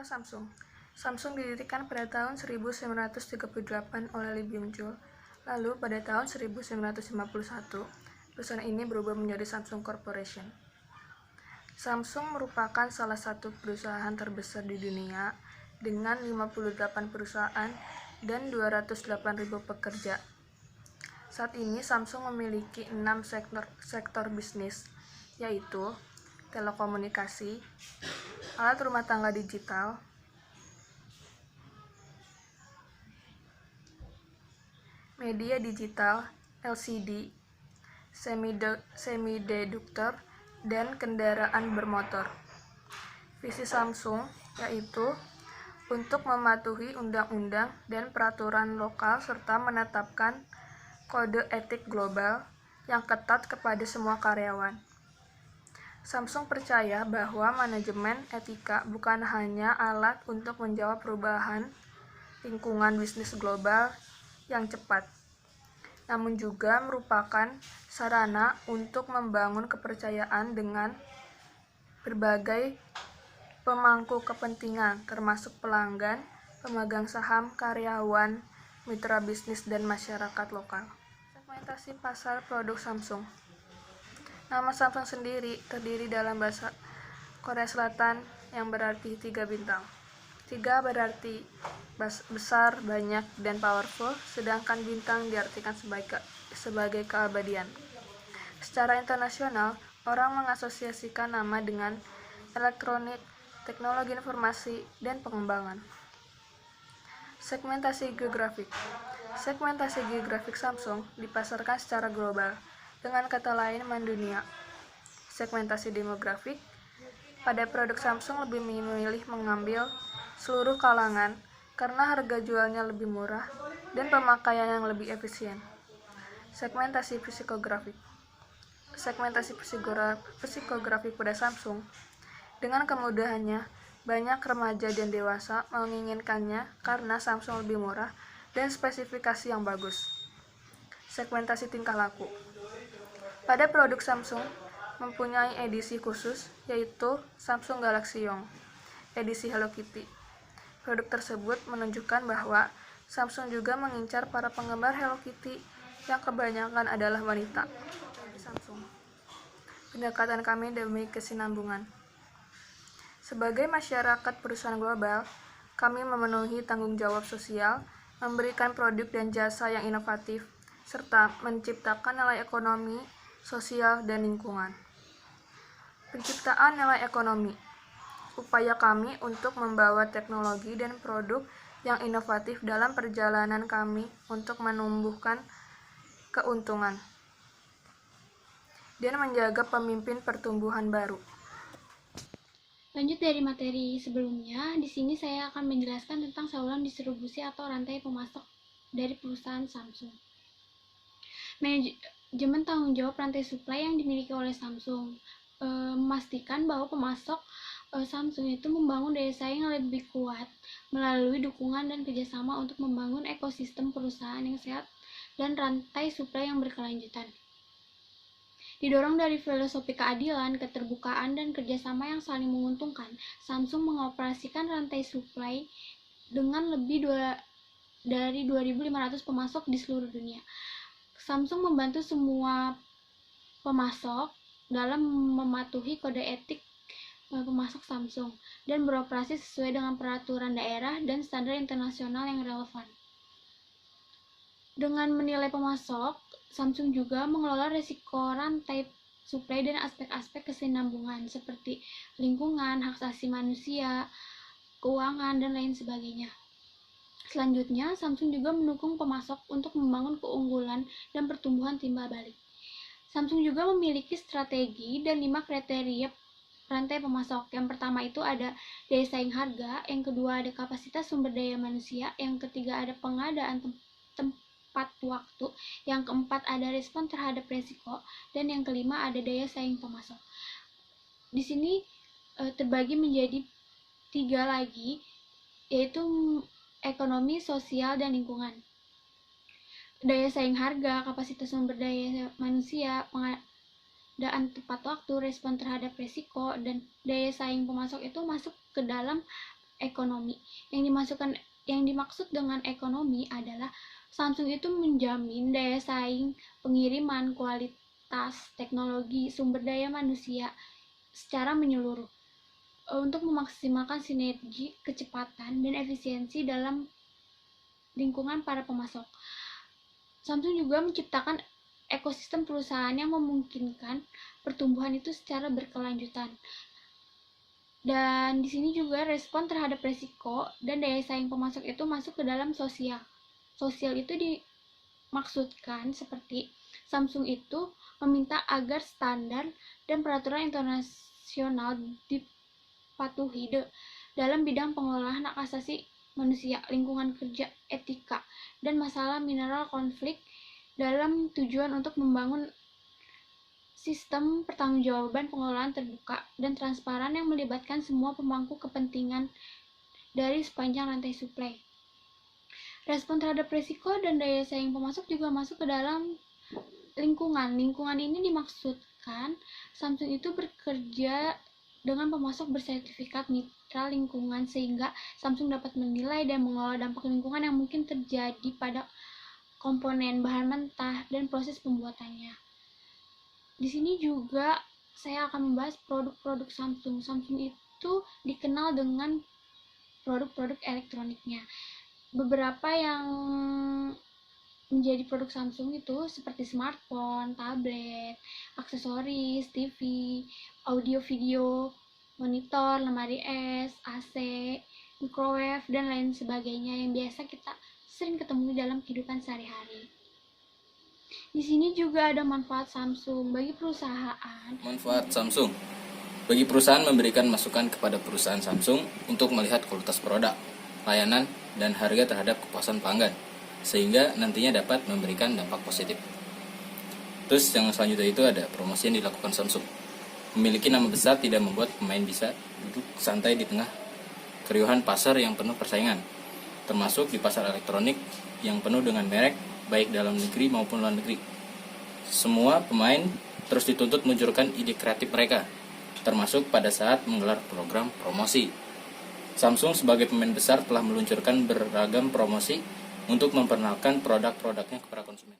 Samsung. Samsung didirikan pada tahun 1938 oleh Lee Byung-chul. Lalu pada tahun 1951, perusahaan ini berubah menjadi Samsung Corporation. Samsung merupakan salah satu perusahaan terbesar di dunia dengan 58 perusahaan dan 208.000 pekerja. Saat ini Samsung memiliki 6 sektor bisnis, yaitu telekomunikasi, alat rumah tangga digital, media digital, LCD, semiduktor, dan kendaraan bermotor. Visi Samsung yaitu untuk mematuhi undang-undang dan peraturan lokal serta menetapkan kode etik global yang ketat kepada semua karyawan. Samsung percaya bahwa manajemen etika bukan hanya alat untuk menjawab perubahan lingkungan bisnis global yang cepat, namun juga merupakan sarana untuk membangun kepercayaan dengan berbagai pemangku kepentingan, termasuk pelanggan, pemegang saham, karyawan, mitra bisnis, dan masyarakat lokal. Segmentasi pasar produk Samsung. Nama Samsung sendiri terdiri dalam bahasa Korea Selatan yang berarti 3 bintang. 3 berarti besar, banyak, dan powerful, sedangkan bintang diartikan sebagai keabadian. Secara internasional, orang mengasosiasikan nama dengan elektronik, teknologi informasi, dan pengembangan. Segmentasi geografik. Segmentasi geografik Samsung dipasarkan secara global, dengan kata lain mendunia. Segmentasi demografik. Pada produk Samsung lebih memilih mengambil seluruh kalangan karena harga jualnya lebih murah dan pemakaian yang lebih efisien. Segmentasi psikografik. Segmentasi psikografik pada Samsung. Dengan kemudahannya, banyak remaja dan dewasa menginginkannya karena Samsung lebih murah dan spesifikasi yang bagus. Segmentasi tingkah laku. Pada produk Samsung mempunyai edisi khusus, yaitu Samsung Galaxy Young, edisi Hello Kitty. Produk tersebut menunjukkan bahwa Samsung juga mengincar para penggemar Hello Kitty yang kebanyakan adalah wanita. Samsung. Pendekatan kami demi kesinambungan. Sebagai masyarakat perusahaan global, kami memenuhi tanggung jawab sosial, memberikan produk dan jasa yang inovatif, serta menciptakan nilai ekonomi, sosial, dan lingkungan. Penciptaan nilai ekonomi. Upaya kami untuk membawa teknologi dan produk yang inovatif dalam perjalanan kami untuk menumbuhkan keuntungan dan menjaga pemimpin pertumbuhan baru. Lanjut dari materi sebelumnya, di sini saya akan menjelaskan tentang saluran distribusi atau rantai pemasok dari perusahaan Samsung. Manajemen tanggung jawab rantai suplai yang dimiliki oleh Samsung memastikan bahwa pemasok Samsung itu membangun daya saing yang lebih kuat melalui dukungan dan kerjasama untuk membangun ekosistem perusahaan yang sehat dan rantai suplai yang berkelanjutan. Didorong dari filosofi keadilan, keterbukaan, dan kerjasama yang saling menguntungkan, Samsung mengoperasikan rantai suplai dengan lebih dari 2.500 pemasok di seluruh dunia. Samsung membantu semua pemasok dalam mematuhi kode etik pemasok Samsung dan beroperasi sesuai dengan peraturan daerah dan standar internasional yang relevan. Dengan menilai pemasok, Samsung juga mengelola risiko rantai suplai dan aspek-aspek kesinambungan seperti lingkungan, hak asasi manusia, keuangan, dan lain sebagainya. Selanjutnya, Samsung juga mendukung pemasok untuk membangun keunggulan dan pertumbuhan timbal balik. Samsung juga memiliki strategi dan 5 kriteria rantai pemasok. Yang pertama itu ada daya saing harga, yang kedua ada kapasitas sumber daya manusia, yang ketiga ada pengadaan tempat waktu, yang keempat ada respon terhadap resiko, dan yang kelima ada daya saing pemasok. Di sini terbagi menjadi 3 lagi, yaitu ekonomi, sosial, dan lingkungan. Daya saing harga, kapasitas sumber daya manusia, pengadaan tepat waktu, respon terhadap resiko, dan daya saing pemasok itu masuk ke dalam ekonomi. Yang dimaksud dengan ekonomi adalah Samsung itu menjamin daya saing, pengiriman, kualitas, teknologi, sumber daya manusia secara menyeluruh untuk memaksimalkan sinergi, kecepatan, dan efisiensi dalam lingkungan para pemasok. Samsung juga menciptakan ekosistem perusahaan yang memungkinkan pertumbuhan itu secara berkelanjutan. Dan di sini juga respon terhadap resiko dan daya saing pemasok itu masuk ke dalam sosial. Sosial itu dimaksudkan seperti Samsung itu meminta agar standar dan peraturan internasional dipatuhi dalam bidang pengelolaan hak asasi manusia, lingkungan kerja, etika, dan masalah mineral konflik dalam tujuan untuk membangun sistem pertanggungjawaban pengelolaan terbuka dan transparan yang melibatkan semua pemangku kepentingan dari sepanjang rantai suplai. Respon terhadap risiko dan daya saing pemasok juga masuk ke dalam lingkungan. Lingkungan ini dimaksudkan Samsung itu bekerja dengan pemasok bersertifikat mitra lingkungan sehingga Samsung dapat menilai dan mengelola dampak lingkungan yang mungkin terjadi pada komponen, bahan mentah, dan proses pembuatannya. Di sini juga saya akan membahas produk-produk Samsung. Samsung itu dikenal dengan produk-produk elektroniknya. Beberapa yang menjadi produk Samsung itu seperti smartphone, tablet, aksesoris, TV, audio video, monitor, lemari es, AC, microwave, dan lain sebagainya yang biasa kita sering ketemu dalam kehidupan sehari-hari. Di sini juga ada manfaat Samsung bagi perusahaan. Manfaat Samsung. Bagi perusahaan memberikan masukan kepada perusahaan Samsung untuk melihat kualitas produk, layanan, dan harga terhadap kepuasan pelanggan, sehingga nantinya dapat memberikan dampak positif. Terus yang selanjutnya itu ada promosi yang dilakukan Samsung. Memiliki nama besar tidak membuat pemain bisa duduk santai di tengah keriuhan pasar yang penuh persaingan, termasuk di pasar elektronik yang penuh dengan merek, baik dalam negeri maupun luar negeri. Semua pemain terus dituntut menunjukkan ide kreatif mereka, termasuk pada saat menggelar program promosi. Samsung sebagai pemain besar telah meluncurkan beragam promosi untuk memperkenalkan produk-produknya kepada konsumen.